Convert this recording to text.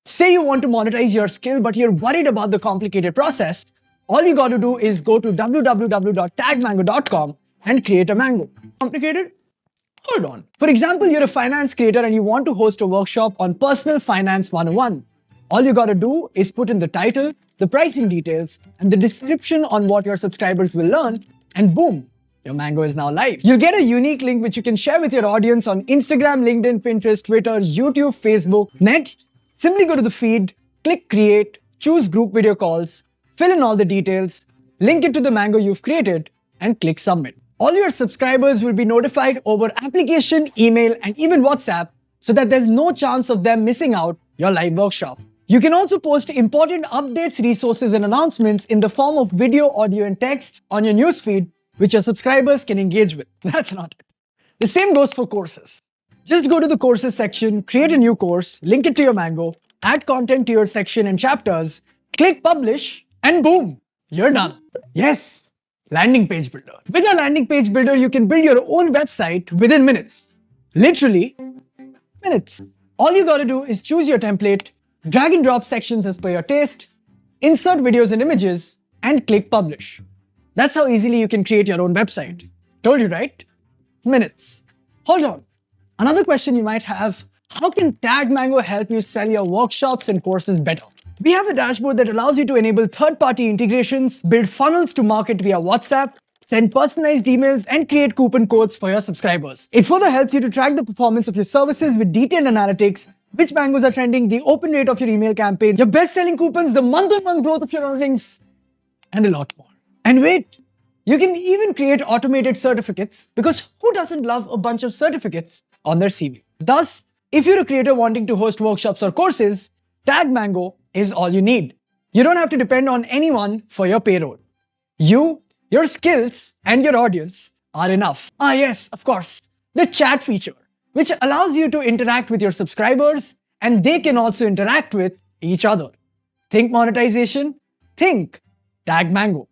Say you want to monetize your skill, but you're worried about the complicated process. All you got to do is go to www.tagmango.com and create a mango. Complicated? Hold on. For example, you're a finance creator and you want to host a workshop on personal finance 101. All you got to do is put in the title, the pricing details, and the description on what your subscribers will learn, and boom, your mango is now live. You'll get a unique link which you can share with your audience on Instagram, LinkedIn, Pinterest, Twitter, YouTube, Facebook. Next, simply go to the feed, click create, choose group video calls, fill in all the details, link it to the mango you've created, and click submit. All your subscribers will be notified over application, email, and even WhatsApp so that there's no chance of them missing out your live workshop. You can also post important updates, resources, and announcements in the form of video, audio, and text on your newsfeed, which your subscribers can engage with. That's not it. The same goes for courses. Just go to the courses section, create a new course, link it to your mango, add content to your section and chapters, click publish, and boom, you're done. Yes. Landing page builder. With a landing page builder, you can build your own website within minutes. Literally, minutes. All you gotta do is choose your template, drag and drop sections as per your taste, insert videos and images, and click publish. That's how easily you can create your own website. Told you, right? Minutes. Hold on. Another question you might have, how can TagMango help you sell your workshops and courses better? We have a dashboard that allows you to enable third-party integrations, build funnels to market via WhatsApp, send personalized emails, and create coupon codes for your subscribers. It further helps you to track the performance of your services with detailed analytics, which mangoes are trending, the open rate of your email campaign, your best-selling coupons, the month-on-month growth of your earnings, and a lot more. And wait, you can even create automated certificates, because who doesn't love a bunch of certificates on their CV? Thus, if you're a creator wanting to host workshops or courses, TagMango is all you need. You don't have to depend on anyone for your payroll. You, your skills, and your audience are enough. Yes, of course, the chat feature, which allows you to interact with your subscribers and they can also interact with each other. Think monetization? Think TagMango.